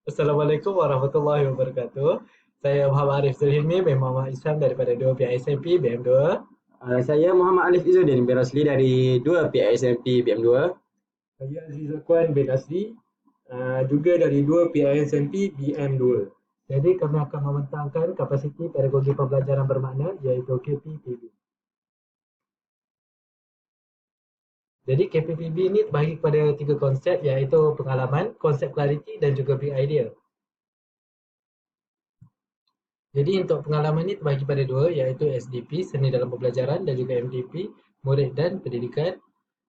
Assalamualaikum warahmatullahi wabarakatuh. Saya Muhammad Arif Zulhilmi, Muhammad Islam daripada 2 pihak SMP BM2. Saya Muhammad Alif Izzuddin bin Rosli dari dua pihak SMP BM2. Saya Aziz Zakwan bin Asli, juga dari 2 pihak SMP BM2. Jadi kami akan membentangkan kapasiti pedagogi pembelajaran bermakna iaitu KPPB. Jadi KPPB ini terbahagi kepada 3 konsep iaitu pengalaman, konsep clarity dan juga big idea. Jadi untuk pengalaman ini terbahagi pada dua iaitu SDP, seni dalam pembelajaran dan juga MDP, murid dan pendidikan.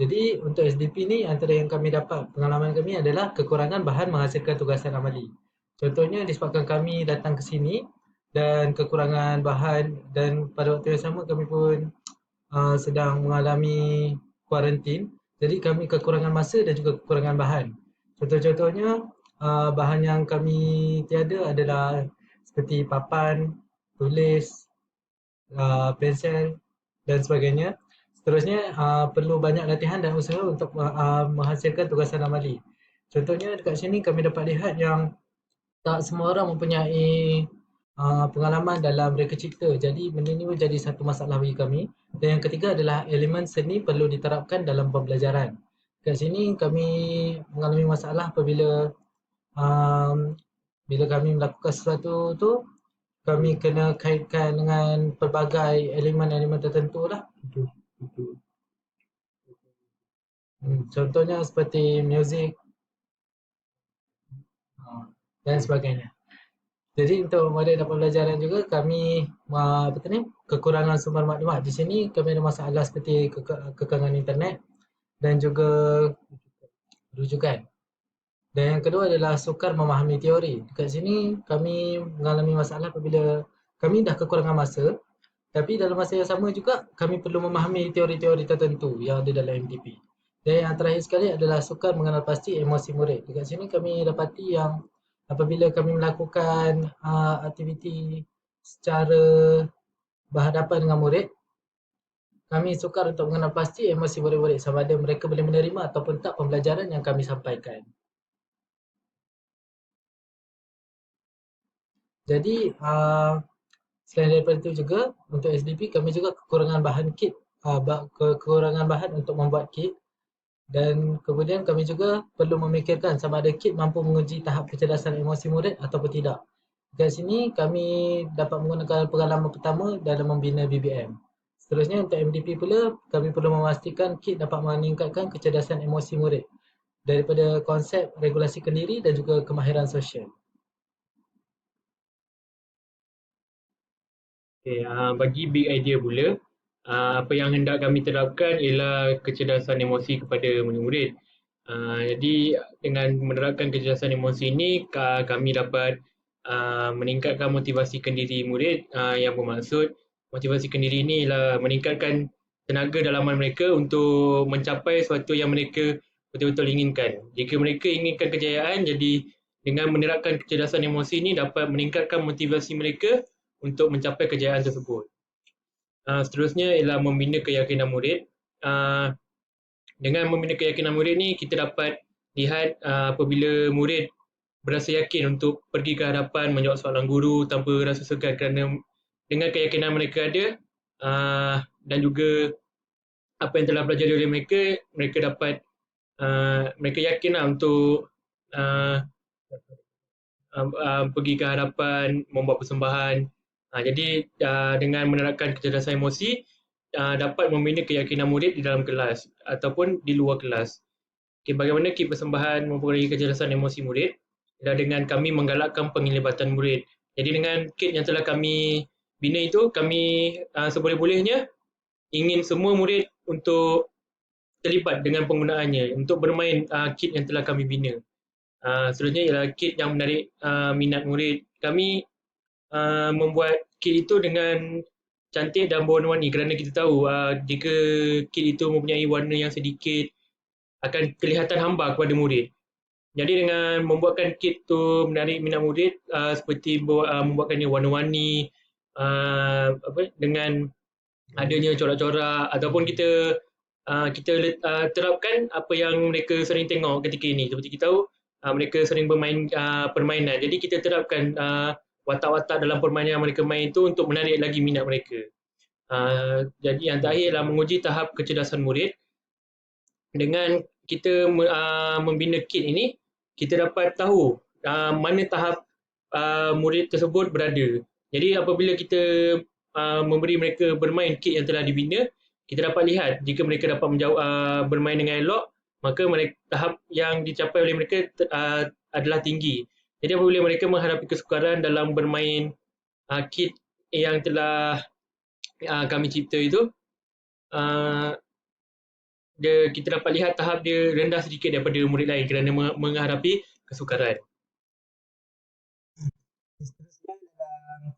Jadi untuk SDP ni antara yang kami dapat pengalaman kami adalah kekurangan bahan menghasilkan tugasan amali. Contohnya disebabkan kami datang ke sini dan kekurangan bahan dan pada waktu yang sama kami pun sedang mengalami kuarantin. Jadi kami kekurangan masa dan juga kekurangan bahan. Contoh-contohnya bahan yang kami tiada adalah seperti papan, tulis, pensel dan sebagainya. Seterusnya perlu banyak latihan dan usaha untuk menghasilkan tugasan amali. Contohnya dekat sini kami dapat lihat yang tak semua orang mempunyai pengalaman dalam reka cipta. Jadi benda ini menjadi satu masalah bagi kami. Dan yang ketiga adalah elemen seni perlu diterapkan dalam pembelajaran. Dekat sini kami mengalami masalah apabila um, bila kami melakukan sesuatu tu kami kena kaitkan dengan pelbagai elemen-elemen tertentu lah. Contohnya seperti muzik dan sebagainya. Jadi untuk model dan pembelajaran juga kami apa tu ni kekurangan sumber maklumat. Di sini kami ada masalah seperti kekangan internet dan juga rujukan. Dan yang kedua adalah sukar memahami teori. Dekat sini kami mengalami masalah apabila kami dah kekurangan masa, tapi dalam masa yang sama juga kami perlu memahami teori-teori tertentu yang ada dalam MDP. Dan yang terakhir sekali adalah sukar mengenal pasti emosi murid. Dekat sini kami dapati yang apabila kami melakukan aktiviti secara berhadapan dengan murid, kami sukar untuk mengenal pasti emosi murid-murid sama ada mereka boleh menerima ataupun tak pembelajaran yang kami sampaikan. Jadi selain daripada itu juga untuk SDP kami juga kekurangan bahan kit, kekurangan bahan untuk membuat kit dan kemudian kami juga perlu memikirkan sama ada kit mampu menguji tahap kecerdasan emosi murid ataupun tidak. Di sini kami dapat menggunakan pengalaman pertama dalam membina BBM. Seterusnya untuk MDP pula kami perlu memastikan kit dapat meningkatkan kecerdasan emosi murid daripada konsep regulasi kendiri dan juga kemahiran sosial. Okay, bagi big idea pula, apa yang hendak kami terapkan ialah kecerdasan emosi kepada murid-murid. Jadi dengan menerapkan kecerdasan emosi ini, kami dapat meningkatkan motivasi kendiri murid yang bermaksud motivasi kendiri ini ialah meningkatkan tenaga dalaman mereka untuk mencapai sesuatu yang mereka betul-betul inginkan. Jika mereka inginkan kejayaan, jadi dengan menerapkan kecerdasan emosi ini dapat meningkatkan motivasi mereka untuk mencapai kejayaan tersebut. Seterusnya ialah membina keyakinan murid. Dengan membina keyakinan murid ni kita dapat lihat apabila murid berasa yakin untuk pergi ke hadapan menjawab soalan guru tanpa rasa segan kerana dengan keyakinan mereka ada dan juga apa yang telah belajar oleh mereka, mereka dapat mereka yakinlah untuk pergi ke hadapan membuat persembahan. Jadi dengan menerapkan kecerdasan emosi dapat membina keyakinan murid di dalam kelas ataupun di luar kelas. Okay, bagaimana kit persembahan mempengaruhi kecerdasan emosi murid? Dan dengan kami menggalakkan penglibatan murid. Jadi dengan kit yang telah kami bina itu, kami seboleh-bolehnya ingin semua murid untuk terlibat dengan penggunaannya untuk bermain kit yang telah kami bina. Seterusnya ialah kit yang menarik minat murid. Kami membuat kit itu dengan cantik dan berwarna-warni kerana kita tahu jika kit itu mempunyai warna yang sedikit akan kelihatan hambar kepada murid. Jadi dengan membuatkan kit tu menarik minat murid seperti membuatkannya warna-warni dengan adanya corak-corak ataupun kita terapkan apa yang mereka sering tengok ketika ini. Seperti kita tahu mereka sering bermain permainan. Jadi kita terapkan watak-watak dalam permainan yang mereka main itu untuk menarik lagi minat mereka. Jadi yang terakhir adalah menguji tahap kecerdasan murid. Dengan kita membina kit ini, kita dapat tahu mana tahap murid tersebut berada. Jadi apabila kita memberi mereka bermain kit yang telah dibina, kita dapat lihat jika mereka dapat bermain dengan elok, maka tahap yang dicapai oleh mereka adalah tinggi. Jadi apabila mereka menghadapi kesukaran dalam bermain kit yang telah kami cipta itu, kita dapat lihat tahap dia rendah sedikit daripada murid lain kerana menghadapi kesukaran. Seterusnya dalam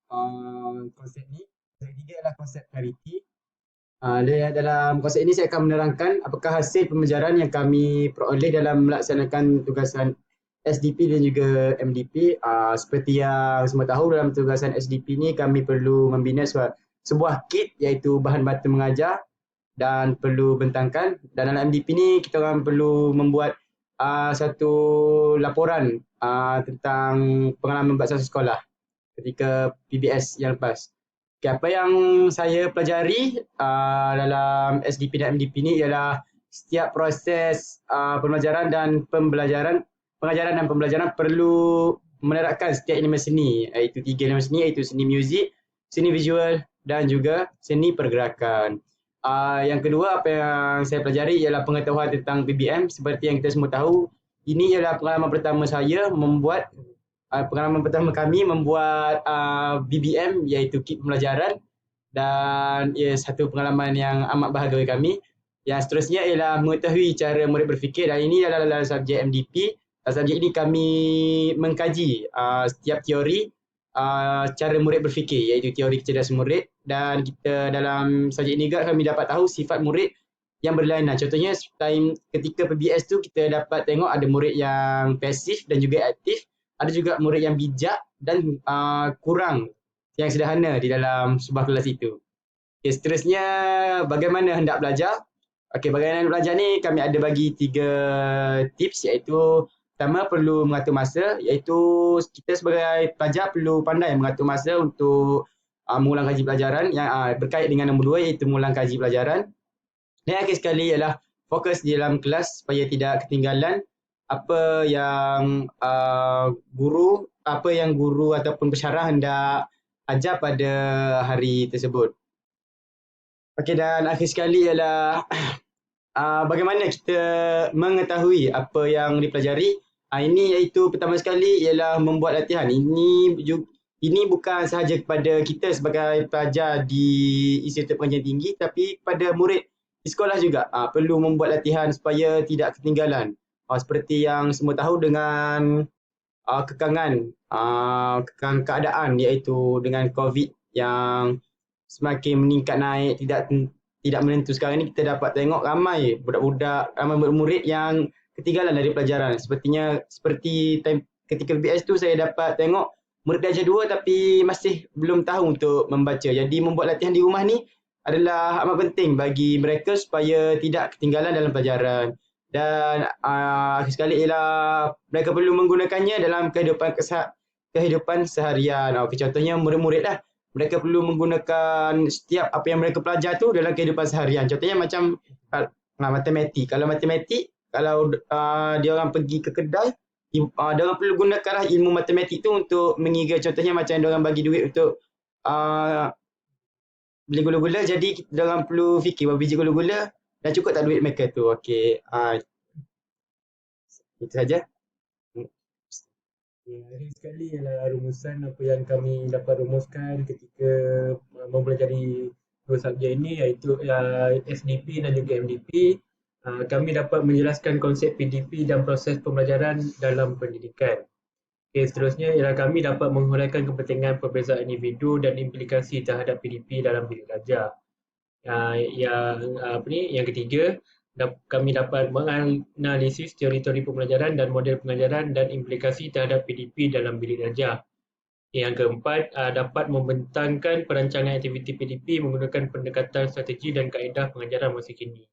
3 konsep ni, konsep 3 adalah konsep clarity. Dalam konsep ini saya akan menerangkan apakah hasil pembelajaran yang kami peroleh dalam melaksanakan tugasan SDP dan juga MDP. Seperti yang semua tahu, dalam tugasan SDP ni kami perlu membina sebuah kit iaitu bahan batu mengajar dan perlu bentangkan. Dan dalam MDP ni kita orang perlu membuat satu laporan tentang pengalaman buat satu sekolah ketika PBS yang lepas. Okay, apa yang saya pelajari dalam SDP dan MDP ni ialah setiap proses pengajaran dan pembelajaran perlu menerapkan setiap elemen seni, iaitu 3 elemen seni, iaitu seni muzik, seni visual dan juga seni pergerakan. Yang kedua, apa yang saya pelajari ialah pengetahuan tentang PBM. Seperti yang kita semua tahu, ini ialah pengalaman pertama kami membuat BBM, iaitu kit pembelajaran, dan ia satu pengalaman yang amat bahagia bagi kami. Yang seterusnya ialah mengetahui cara murid berfikir, dan ini adalah dalam subjek MDP. Dalam subjek ini kami mengkaji setiap teori cara murid berfikir, iaitu teori kecerdasan murid, dan kita dalam subjek ini juga kami dapat tahu sifat murid yang berlainan. Contohnya ketika PBS tu kita dapat tengok ada murid yang pasif dan juga aktif, ada juga murid yang bijak dan kurang yang sederhana di dalam sebuah kelas itu. Okay, seterusnya bagaimana hendak belajar. Okay, bagaimana hendak belajar ni kami ada bagi 3 tips, iaitu pertama perlu mengatur masa, iaitu kita sebagai pelajar perlu pandai mengatur masa untuk mengulang kaji pelajaran. Yang berkait dengan nombor 2 iaitu mengulang kaji pelajaran. Dan akhir sekali ialah fokus di dalam kelas supaya tidak ketinggalan apa yang guru ataupun pensyarah hendak ajar pada hari tersebut. Okey, dan akhir sekali ialah bagaimana kita mengetahui apa yang dipelajari. Ini iaitu pertama sekali ialah membuat latihan. Ini bukan sahaja kepada kita sebagai pelajar di Institut Pengajian Tinggi, tapi kepada murid di sekolah juga perlu membuat latihan supaya tidak ketinggalan. Seperti yang semua tahu, dengan kekangan keadaan, iaitu dengan COVID yang semakin meningkat naik, tidak menentu sekarang ini, kita dapat tengok ramai budak-budak, ramai murid yang ketinggalan dari pelajaran. Seperti ketika PBS tu saya dapat tengok murid darjah 2 tapi masih belum tahu untuk membaca. Jadi membuat latihan di rumah ni adalah amat penting bagi mereka supaya tidak ketinggalan dalam pelajaran. Dan akhir sekali ialah mereka perlu menggunakannya dalam kehidupan seharian. Contohnya murid-murid lah, mereka perlu menggunakan setiap apa yang mereka pelajar tu dalam kehidupan seharian. Contohnya macam matematik. Kalau dia orang pergi ke kedai, dia orang perlu gunakanlah ilmu matematik tu untuk mengira. Contohnya macam dia orang bagi duit untuk beli gula-gula, jadi dia orang perlu fikir berapa biji gula-gula dan cukup tak duit mereka tu. Okey, itu saja. Akhir sekali ialah rumusan apa yang kami dapat rumuskan ketika mempelajari 2 subjek ini, iaitu SDP dan juga MDP. Kami dapat menjelaskan konsep PDP dan proses pembelajaran dalam pendidikan. Okay, seterusnya ialah kami dapat menguraikan kepentingan perbezaan individu dan implikasi terhadap PDP dalam bilik belajar. Yang ketiga, kami dapat menganalisis teori-teori pembelajaran dan model pengajaran dan implikasi terhadap PDP dalam bilik belajar. Yang keempat, dapat membentangkan perancangan aktiviti PDP menggunakan pendekatan strategi dan kaedah pengajaran masa kini.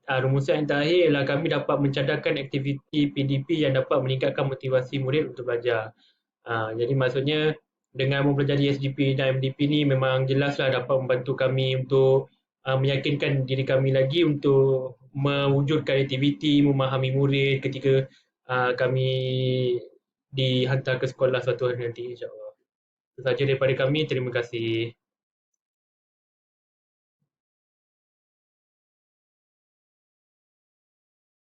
Rumusan yang terakhir ialah kami dapat mencadangkan aktiviti PDP yang dapat meningkatkan motivasi murid untuk belajar. Jadi maksudnya dengan mempelajari SDP dan MDP ni memang jelaslah dapat membantu kami untuk meyakinkan diri kami lagi untuk mewujudkan aktiviti, memahami murid ketika kami dihantar ke sekolah suatu hari nanti, insyaAllah. Itu sahaja daripada kami. Terima kasih.